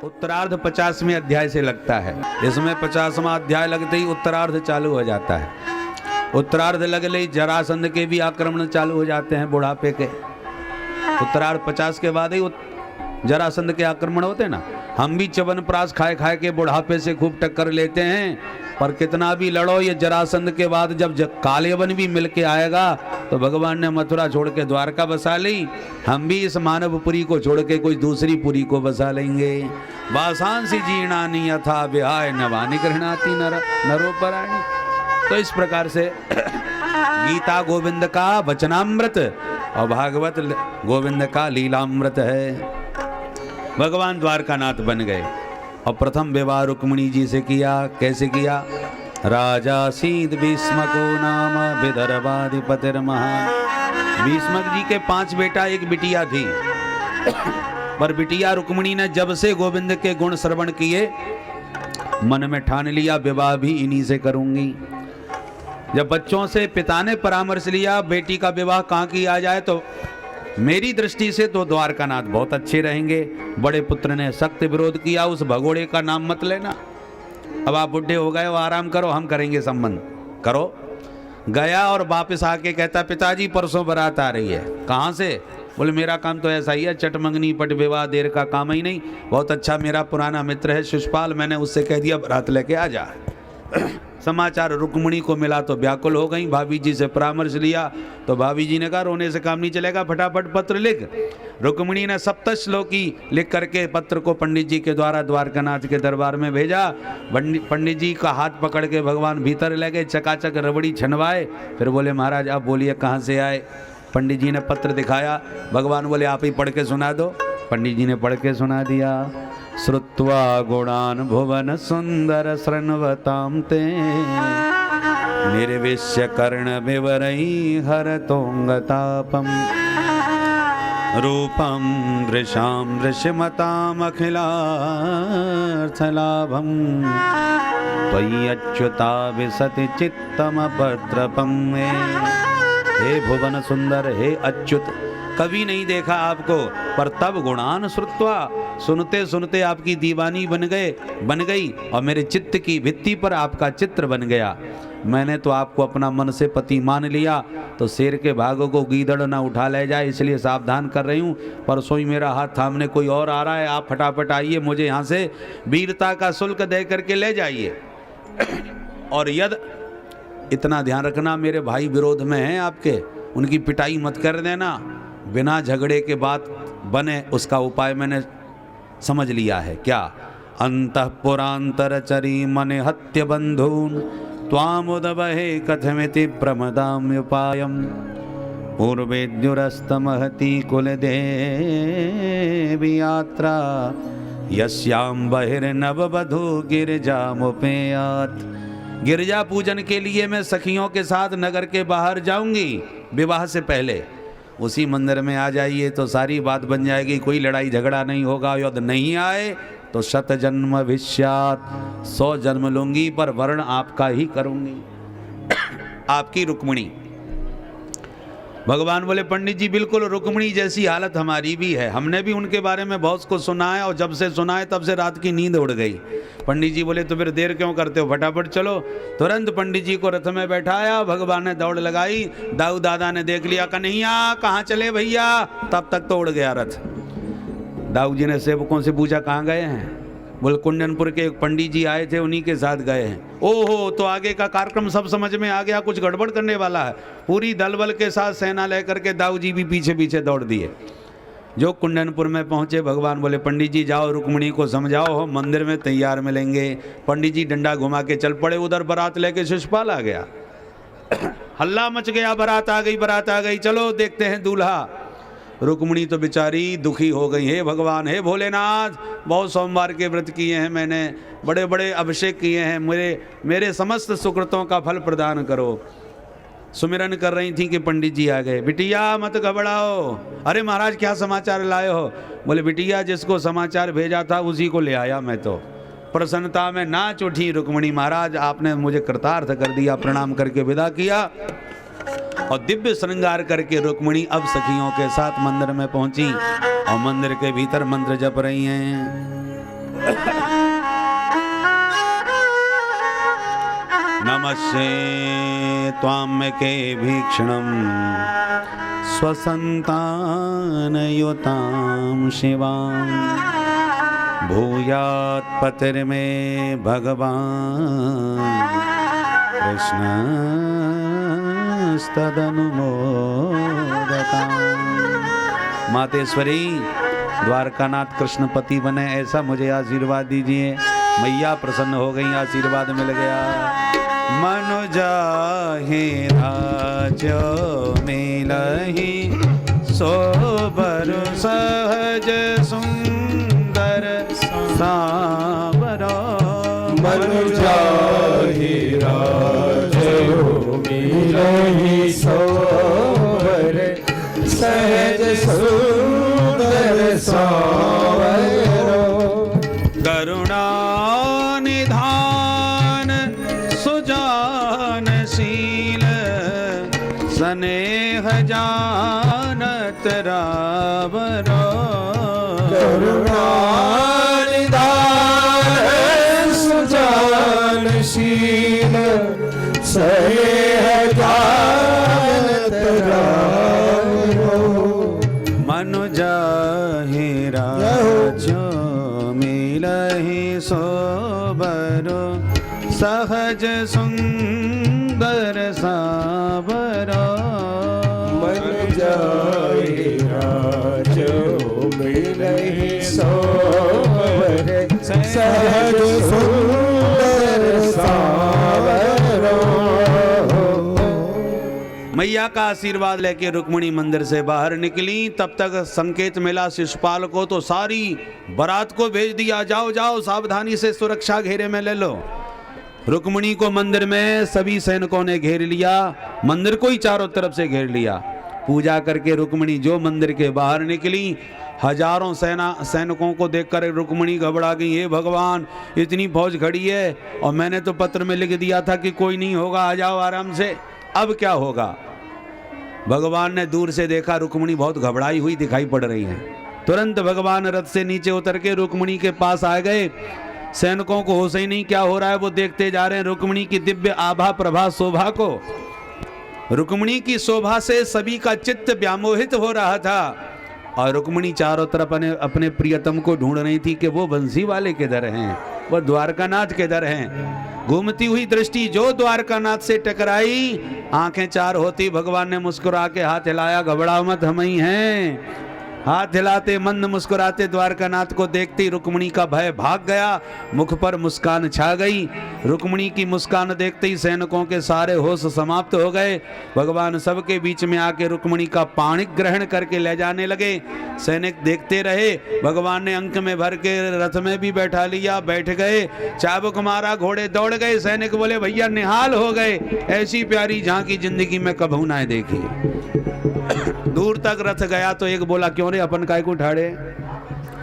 उत्तरार्ध 50वें अध्याय से लगता है। इसमें 50वां अध्याय लगते ही उत्तरार्ध चालू हो जाता है। उत्तरार्ध लगले ही जरासंध के भी आक्रमण चालू हो जाते हैं बुढ़ापे के। उत्तरार्ध 50 के बाद ही जरासंध के आक्रमण होते हैं ना। हम भी च्यवनप्राश खाए खाए के बुढ़ापे से खूब टक्कर लेते हैं, पर कितना भी लड़ो ये जरासंध के बाद जब कालेवन भी मिलके आएगा तो भगवान ने मथुरा छोड़ के द्वारका बसा ली। हम भी इस मानवपुरी को छोड़ के कोई दूसरी पुरी को बसा लेंगे। वासांसी जीर्णानि यथा विहाय नवानि गृह्णाति नरोपराणि। तो इस प्रकार से गीता गोविंद का वचनामृत और भागवत गोविंद का लीलामृत है। भगवान द्वारकानाथ बन गए और प्रथम विवाह रुक्मिणी जी से किया। कैसे किया? राजा सीद भीष्मको नाम विदर्भाधिपतिर्महान्। भीष्मक जी के 5 बेटा 1 बिटिया थी, पर बिटिया रुक्मिणी ने जब से गोविंद के गुण श्रवण किए मन में ठान लिया विवाह भी इन्हीं से करूंगी। जब बच्चों से पिता ने परामर्श लिया बेटी का विवाह कहाँ किया जाए, तो मेरी दृष्टि से तो द्वारकानाथ बहुत अच्छे रहेंगे। बड़े पुत्र ने सख्त विरोध किया, उस भगोड़े का नाम मत लेना, अब आप बुढ़े हो गए हो, आराम करो, हम करेंगे संबंध करो। गया और वापस आके कहता पिताजी परसों बारात आ रही है। कहाँ से? बोले मेरा काम तो ऐसा ही है, चटमंगनी पट विवाह देर का काम ही नहीं। बहुत अच्छा, मेरा पुराना मित्र है शिशुपाल, मैंने उससे कह दिया बारात लेके आ जा। समाचार रुक्मिणी को मिला तो व्याकुल हो गई। भाभी जी से परामर्श लिया तो भाभी जी ने कहा रोने से काम नहीं चलेगा, फटाफट पत्र लिख। रुक्मिणी ने सप्तश्लोकी लिख करके पत्र को पंडित जी के द्वारा द्वारकानाथ के दरबार में भेजा। पंडित जी का हाथ पकड़ के भगवान भीतर ले गए, चकाचक रबड़ी छनवाए। फिर बोले महाराज आप बोलिए कहाँ से आए। पंडित जी ने पत्र दिखाया। भगवान बोले आप ही पढ़ के सुना दो। पंडित जी ने पढ़ के सुना दिया। श्रुत्वा गुणान भुवन सुंदर शृण्वतां ते निर्विश्य कर्ण विवरई हरतोंगतापम रूपम दृशाम दृश्यमताम अखिलार्थलाभम त्वयि अच्युता विसति चित्तमपद्रपम। हे भुवन सुंदर, हे अच्युत, कभी नहीं देखा आपको, पर तब गुणान श्रुत्वा, सुनते सुनते आपकी दीवानी बन गई और मेरे चित्त की भित्ति पर आपका चित्र बन गया। मैंने तो आपको अपना मन से पति मान लिया। तो शेर के भागों को गीदड़ ना उठा ले जाए, इसलिए सावधान कर रही हूँ। परसों ही मेरा हाथ थामने कोई और आ रहा है, आप फटाफट आइए, मुझे यहाँ से वीरता का शुल्क दे करके ले जाइए। और यदि इतना ध्यान रखना मेरे भाई विरोध में हैं आपके, उनकी पिटाई मत कर देना। बिना झगड़े के बात बने उसका उपाय मैंने समझ लिया है। क्या? अंतःपुरांतरचरी मन हत्य बंधून त्वामुदबहे कथमिति प्रमदाम्युपायम पूर्वेद्युरस्तमहति कुलदेवी यात्रा यस्याम बहिर्नववधू गिरिजामुपेयात। गिरजा पूजन के लिए मैं सखियों के साथ नगर के बाहर जाऊंगी विवाह से पहले। उसी मंदिर में आ जाइए तो सारी बात बन जाएगी, कोई लड़ाई झगड़ा नहीं होगा। यदि नहीं आए तो 100 जन्म विष्यात, 100 जन्म लूंगी, पर वर्ण आपका ही करूंगी, आपकी रुक्मिणी। भगवान बोले पंडित जी बिल्कुल रुक्मिणी जैसी हालत हमारी भी है, हमने भी उनके बारे में बहुत कुछ सुना है, और जब से सुना है तब से रात की नींद उड़ गई। पंडित जी बोले तो फिर देर क्यों करते हो, फटाफट चलो। तुरंत पंडित जी को रथ में बैठाया, भगवान ने दौड़ लगाई। दाऊ दादा ने देख लिया, कन्हैया कहाँ चले भैया, तब तक तो उड़ गया रथ। दाऊ जी ने सेवकों से पूछा कहाँ गए हैं। बोले कुंडनपुर के एक पंडित जी आए थे, उन्हीं के साथ गए हैं। ओहो, तो आगे का कार्यक्रम सब समझ में आ गया, कुछ गड़बड़ करने वाला है। पूरी दल बल के साथ सेना लेकर के दाऊ जी भी पीछे पीछे दौड़ दिए। जो कुंडनपुर में पहुंचे भगवान बोले पंडित जी जाओ रुक्मिणी को समझाओ, हम मंदिर में तैयार मिलेंगे। पंडित जी डंडा घुमा के चल पड़े, उधर बारात लेके शिशुपाल आ गया। हल्ला मच गया, बारात आ गई, बारात आ गई, चलो देखते हैं दूल्हा। रुक्मिणी तो बेचारी दुखी हो गई। हे भगवान, हे भोलेनाथ, बहुत सोमवार के व्रत किए हैं मैंने, बड़े बड़े अभिषेक किए हैं, मेरे समस्त सुकृतों का फल प्रदान करो। सुमिरन कर रही थी कि पंडित जी आ गए। बिटिया मत घबराओ। अरे महाराज क्या समाचार लाए हो? बोले बिटिया जिसको समाचार भेजा था उसी को ले आया मैं तो। प्रसन्नता में नाच उठी रुक्मिणी, महाराज आपने मुझे कृतार्थ कर दिया। प्रणाम करके विदा किया और दिव्य श्रृंगार करके रुक्मिणी अब सखियों के साथ मंदिर में पहुंची और मंदिर के भीतर मंत्र जप रही हैं। नमस्ते त्वां के भीक्षणं स्वसन्तानयुतां शिवां भूयात् पतिर्मे भगवान् कृष्णस्तदनुमोदताम्। मातेश्वरी द्वारकानाथ कृष्णपति बने ऐसा मुझे आशीर्वाद दीजिए। मैया प्रसन्न हो गई, आशीर्वाद मिल गया। मनुजाहि राजो मिलहि सोबर सहज सुंदर सावरो। मनुजाहि राजो मिलहि सोबर सहज सुंदर सावरो। करुणा निधान सुजानशील स्नेह जानत रावरो। करुणा निधान सुजानशील स्नेह जानत रावरो। मनुजाहि राजो मिलहि सोबरो सहज सुंदर सावरो। मनुजाहि राजो मिलहि सोबर सहज सुंदर सावरो। मैया का आशीर्वाद लेके रुक्मिणी मंदिर से बाहर निकली। तब तक संकेत मिला शिशुपाल को, तो सारी बारात को भेज दिया, जाओ जाओ सावधानी से सुरक्षा घेरे में ले लो। रुक्मिणी को मंदिर में सभी सैनिकों ने घेर लिया, मंदिर को ही चारों तरफ से घेर लिया। पूजा करके रुक्मिणी जो मंदिर के बाहर निकली, हजारों सैनिकों को देखकर रुक्मिणी घबरा गई। हे भगवान, इतनी फौज खड़ी है और मैंने तो पत्र में लिख दिया था कि कोई नहीं होगा, आ जाओ आराम से, अब क्या होगा। भगवान ने दूर से देखा रुक्मिणी बहुत घबराई हुई दिखाई पड़ रही है। तुरंत भगवान रथ से नीचे उतर के रुक्मिणी के पास आ गए। सैनिकों को होश ही नहीं क्या हो रहा है, वो देखते जा रहे हैं रुक्मिणी की दिव्य आभा प्रभा शोभा को। रुक्मिणी की शोभा से सभी का चित्त व्यामोहित हो रहा था और रुक्मिणी चारों तरफ अपने प्रियतम को ढूंढ रही थी कि वो बंसी वाले किधर हैं, वो द्वारकानाथ किधर हैं। घूमती हुई दृष्टि जो द्वारकानाथ से टकराई, आंखें चार होती भगवान ने मुस्कुरा के हाथ हिलाया, घबराओ मत, हम ही हैं। हाथ हिलाते मंद मुस्कुराते द्वारकानाथ को देखते रुक्मिणी का भय भाग गया, मुख पर मुस्कान छा गई। रुक्मिणी की मुस्कान देखते ही सैनिकों के सारे होश समाप्त हो गए। भगवान सबके बीच में आके रुक्मिणी का पाणिक ग्रहण करके ले जाने लगे। सैनिक देखते रहे। भगवान ने अंक में भर के रथ में भी बैठा लिया, बैठ गए, चाबुक मारा, घोड़े दौड़ गए। सैनिक बोले भैया निहाल हो गए, ऐसी प्यारी झांकी जिंदगी में कभू ना देखी। दूर तक रथ गया तो एक बोला, क्यों रे अपन काय को ठाड़े,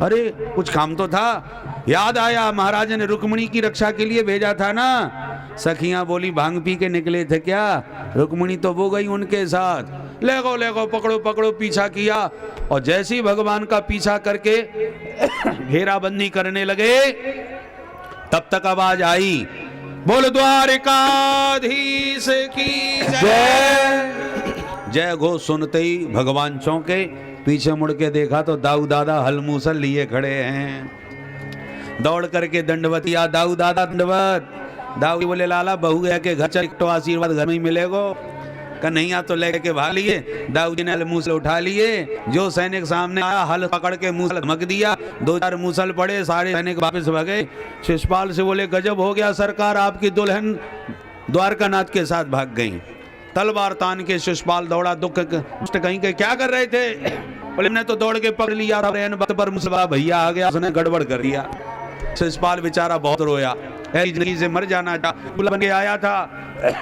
अरे कुछ काम तो था। याद आया महाराज ने रुक्मिणी की रक्षा के लिए भेजा था ना। सखियां बोली भांग पी के निकले थे क्या, रुक्मिणी तो वो गई उनके साथ। ले गो पकड़ो पकड़ो, पीछा किया और जैसे ही भगवान का पीछा करके घेराबंदी करने लगे, तब तक आवाज आई, बोल द्वारिकाधीश की जय। जय घोष सुनते ही भगवान चौंके, पीछे मुड़ के देखा तो दाऊ दादा हलमूसल लिए खड़े हैं। दौड़ करके दंडवत किया, दाऊ दादा दंडवत। दाऊ बोले लाला बहू गया के घर चल, तो आशीर्वाद घर में ही मिलेगो। कन्हैया तो लेके भाग लिए। दाऊ जी ने मूसल उठा लिए। जो सैनिक सामने आया हल पकड़ के मूसल धमक दिया, 2-4 मूसल पड़े, सारे सैनिक वापस भागे। शिशुपाल से बोले गजब हो गया सरकार, आपकी दुल्हन द्वारकानाथ के साथ भाग गई। तलवार तान के शिशुपाल दौड़ा, दुख कहीं के क्या कर रहे थे, बोले हमने तो दौड़ के पकड़ लिया था, पर मुसलमान भैया आ गया, उसने गड़बड़ कर दिया। शिशुपाल बेचारा बहुत रोया, जिंदगी से मर जाना था, बन के आया था,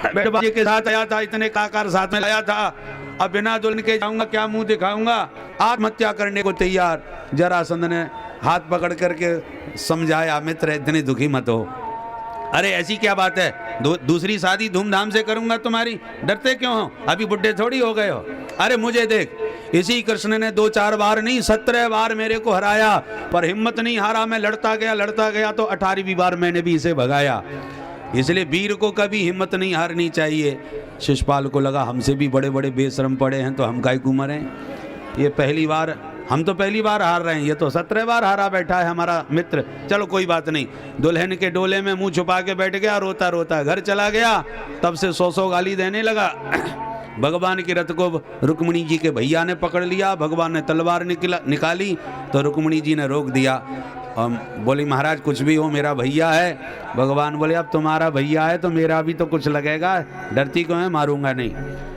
बेटे के साथ आया था, इतने काकार साथ में लाया था, अब बिना दुल्हन के जाऊंगा, क्या मुंह दिखाऊंगा, आत्महत्या करने को तैयार। जरासंध ने हाथ पकड़ करके समझाया, मित्र इतने दुखी मत हो, अरे ऐसी क्या बात है, दूसरी शादी धूमधाम से करूंगा तुम्हारी, डरते क्यों हो, अभी बुढ़े थोड़ी हो गए हो। अरे मुझे देख, इसी कृष्ण ने 2-4 बार नहीं 17 बार मेरे को हराया, पर हिम्मत नहीं हारा, मैं लड़ता गया तो 18वीं बार मैंने भी इसे भगाया। इसलिए वीर को कभी हिम्मत नहीं हारनी चाहिए। शिशुपाल को लगा हमसे भी बड़े बड़े बेशरम पड़े हैं तो हम काहे को मरें, ये पहली बार, हम तो पहली बार हार रहे हैं, ये तो 17 बार हारा बैठा है हमारा मित्र। चलो कोई बात नहीं। दुल्हन के डोले में मुंह छुपा के बैठ गया, रोता रोता घर चला गया। तब से 100 गाली देने लगा। भगवान के रथ को रुक्मिणी जी के भैया ने पकड़ लिया, भगवान ने तलवार निकाली तो रुक्मिणी जी ने रोक दिया। बोली महाराज कुछ भी हो मेरा भैया है। भगवान बोले अब तुम्हारा भैया है तो मेरा भी तो कुछ लगेगा, डरती क्यों है, मारूंगा नहीं।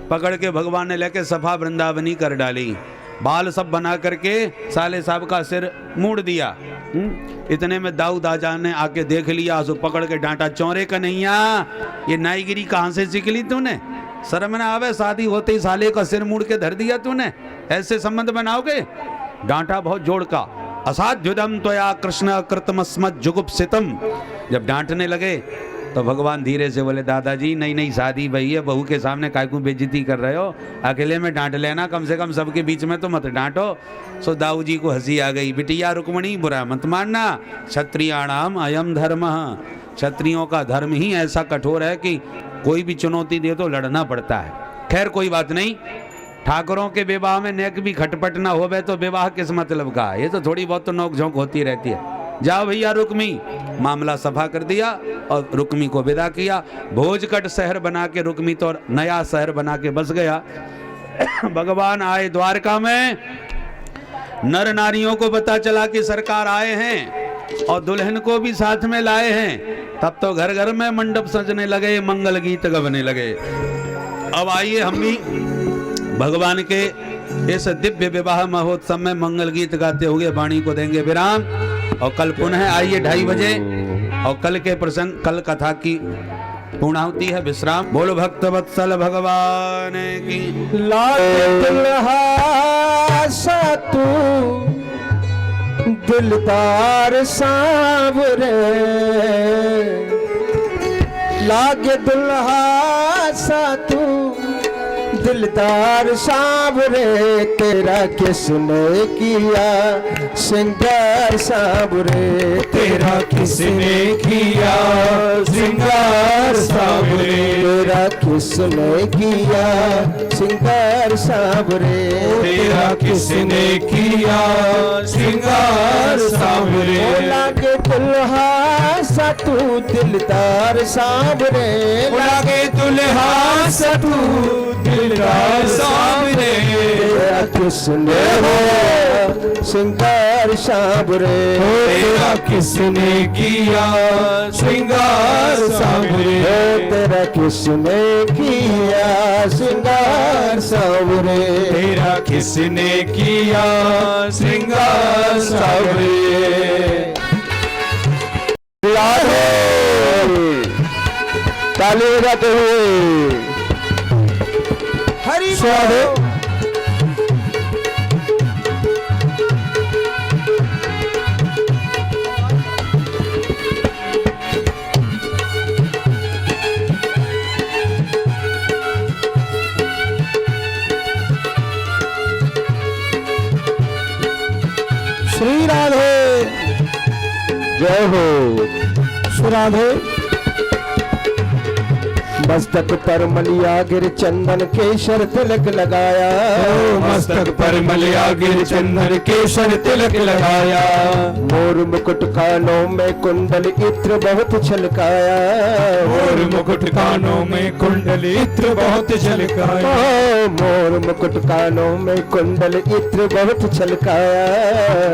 पकड़ के भगवान ने लेके सफा वृंदावनी कर डाली, बाल सब बना करके साले साहब का सिर मोड़ दिया। इतने में दाऊद आजा ने आके देख लिया, उसको पकड़ के डांटा, चौरे कन्हैया ये नाईगिरी कहाँ से सीख ली तूने, शर्म ना आवे, शादी होते ही साले का सिर मोड़ के धर दिया तूने, ऐसे संबंध बनाओगे। डांटा बहुत जोड़ का। असाध्युदम त्वया कृष्ण कृतमस्मत् जुगुप्सितम। जब डांटने लगे तो भगवान धीरे से बोले दादाजी नई नई शादी भई है, बहू के सामने काय को बेइज्जती कर रहे हो, अकेले में डांट लेना, कम से कम सबके बीच में तो मत डांटो। सो दाऊ जी को हंसी आ गई। बिटिया रुक्मिणी बुरा मत मानना, क्षत्रियाणाम अयम धर्म, क्षत्रियों का धर्म ही ऐसा कठोर है कि कोई भी चुनौती दे तो लड़ना पड़ता है। खैर कोई बात नहीं, ठाकुरों के विवाह में नेक भी खटपट ना होवे तो विवाह किस मतलब का, ये तो थोड़ी बहुत तो नोक झोंक होती रहती है। जाओ भैया रुक्मी, मामला सफा कर दिया और रुक्मी को विदा किया। भोजकट शहर बना के रुक्मी तो नया शहर बना के बस गया। भगवान आए द्वारका में, नर नारियों को पता चला कि सरकार आए हैं और दुल्हन को भी साथ में लाए हैं। तब तो घर घर में मंडप सजने लगे, मंगल गीत गवने लगे। अब आइए हम भी भगवान के इस दिव्य विवाह महोत्सव में मंगल गीत गाते हुए वाणी को देंगे विराम। और कल पुनः आइए 2:30 बजे, और कल के प्रसंग, कल कथा की पूर्णाहुति है, विश्राम। बोलो भक्त वत्सल भगवान की। लागे दुल्हा सा तू दिलदार सांवरे, लागे दुल्हा सा तू दिलदार सांवरे, तेरा किसने किया श्रृंगार सांवरे, तेरा किसने किया श्रृंगार सांवरे, तेरा किसने किया श्रृंगार सांवरे, तेरा किसने किया श्रृंगार सांवरे, लागे दुल्हा सा तू दिलदार सांवरे, लागे दुल्हा सा तू दिलदार सांवरे, तेरा किसने हो श्रृंगार सांवरे, तेरा किसने किया श्रृंगार सांवरे, तेरा किसने किया श्रृंगार सांवरे, तेरा किसने किया श्रृंगार सांवरे। ताली बजाते हुए हरि बोल। श्री राधे जय हो। श्री राधे। मस्तक पर मलिया गिर चंदन केशर तिलक लगाया, मस्तक पर मलिया गिर चंदन केशर तिलक लगाया, मोर मुकुट कानों में कुंडल इत्र बहुत छलकाया, मोर मुकुट कानों में कुंडल इत्र बहुत छलकाया, मोर मुकुट कानों में कुंडल इत्र बहुत छलकाया,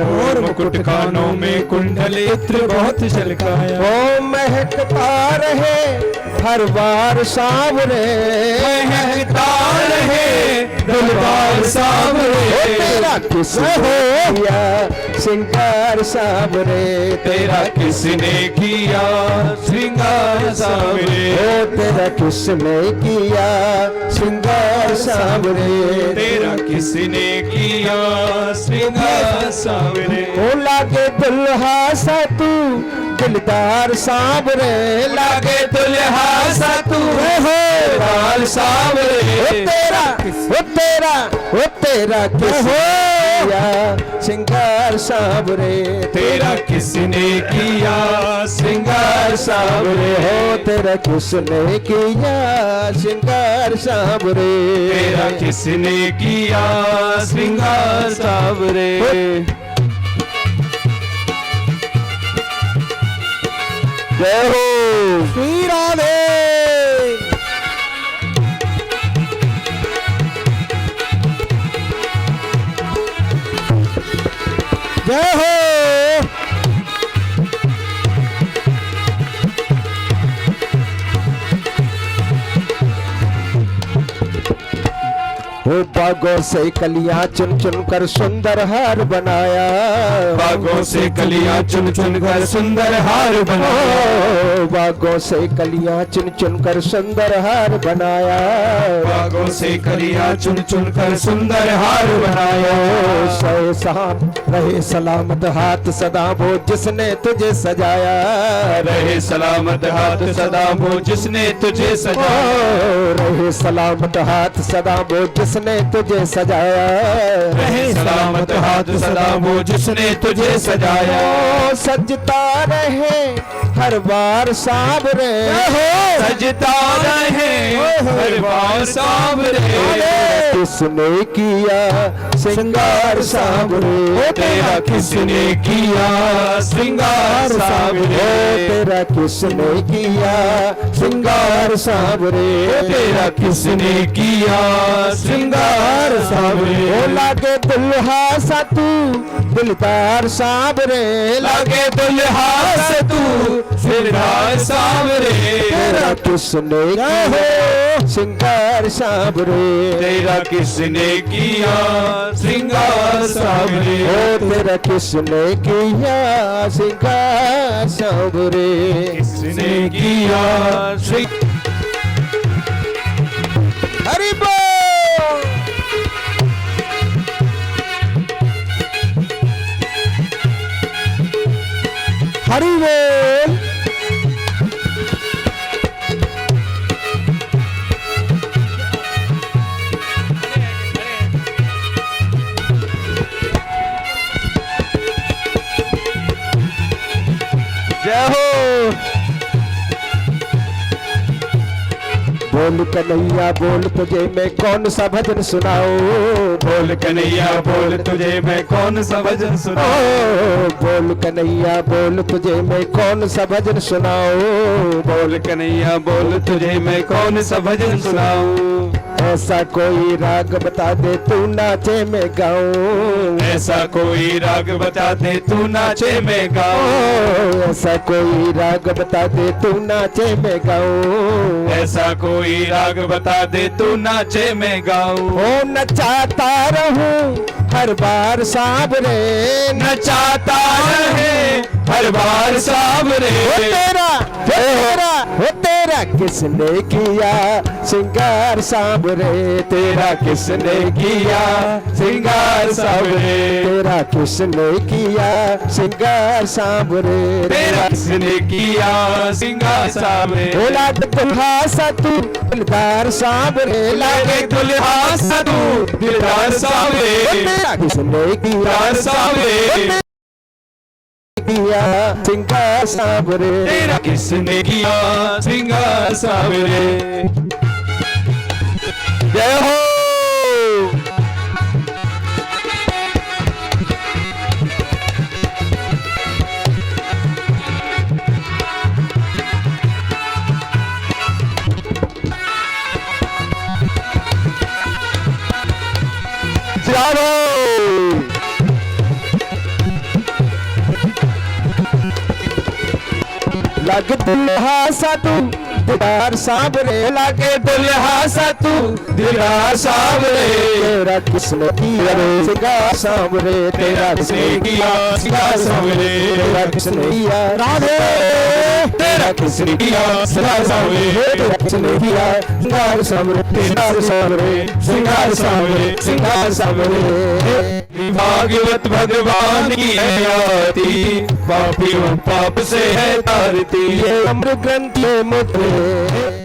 मोर मुकुट कानों में कुंडल इत्र बहुत छलकाया, ओ महकता रहे हर बार सांवरे, महकता रहे दिलदार सांवरे, तेरा किसने किया श्रृंगार सांवरे, तेरा किसने किया श्रृंगार सांवरे, तेरा किसने किया श्रृंगार सांवरे, तेरा किसने किया श्रृंगार सांवरे, ओ लागे दुल्हा सा तू दिलदार सांवरे लागे दुल्हा सा तू दिलदार सांवरे ओ तेरा किस किया श्रृंगार सांवरे तेरा किसने किया श्रृंगार सांवरे हो तेरा किसने किया श्रृंगार सांवरे तेरा किसने किया श्रृंगार सांवरे जय हो श्री राधे जय हो बागों से कलियां चुन चुन कर सुंदर हार बनाया बागों से कलियां चुन चुन कर सुंदर हार बनाया बागों से कलियां चुन चुन कर सुंदर हार बनाया बागों से कलियां चुन चुन कर सुंदर हार बनाया सहे सहाब रहे सलामत हाथ सदा वो जिसने तुझे सजाया रहे सलामत हाथ सदा वो जिसने तुझे सजाया रहे सलामत हाथ सदा वो जिसने तुझे सजाया रहे सलामत हाथ सदा वो जिसने तुझे सजाया सजता रहे हर बार सांवरे सजता रहे हर बार सांवरे किसने किया श्रृंगार सांवरे तेरा किसने किया श्रृंगार सांवरे तेरा किसने किया श्रृंगार सांवरे तेरा किसने किया श्रृंगार सांवरे लागे दुल्हा सा तू दिलदार सांवरे लागे दुल्हा सा तू दिलदार सांवरे तेरा किसने किया श्रृंगार सांवरे तेरा किसने किया श्रृंगार सांवरे ओ तेरा किसने किया श्रृंगार सांवरे किसने किया हरि बोल हरि बोल जय हो बोल कन्हैया बोल तुझे मैं कौन सा भजन सुनाओ बोल कन्हैया बोल तुझे मैं कौन सा भजन सुनाओ बोल कन्हैया बोल तुझे मैं कौन सा भजन सुनाओ बोल कन्हैया बोल तुझे मैं कौन सा भजन सुनाऊं ऐसा कोई राग बता दे तू नाचे मैं गाऊं ऐसा कोई राग बता दे तू नाचे मैं गाऊं ऐसा कोई राग बता दे तू नाचे मैं गाऊं ऐसा कोई राग बता दे तू नाचे मैं गाऊं ओ नचाता रहूं हर बार सांवरे नचाता रहे हर बार सांवरे तेरा किसने किया श्रृंगार सांवरे तेरा किसने किया श्रृंगार सांवरे तेरा किसने किया श्रृंगार सांवरे तेरा किसने किया श्रृंगार सांवरे बोला दुल्हा सा तू दिलदार सांवरे लागे दुल्हा सा तू दिलदार सांवरे तेरा किसने किया सांवरे किया श्रृंगार सांवरे तेरा किसने किया श्रृंगार सांवरे जय हो जाओ लग दुल्हा सा तू दिदार सांवरे लागे दुल्हा सा तू दिदार सांवरे तेरा किसने किया रे सिंगार सांवरे तेरा किसने किया सिंगार सांवरे तेरा किसने किया राधे तेरा किसने किया सिंगार सांवरे तेरा किसने किया सिंगार सांवरे सिंगार सांवरे सिंगार सांवरे सिंगार सांवरे भागवत भगवान की है आरती पापी पाप से है तारती ये अमर ग्रंथ में मुद्रे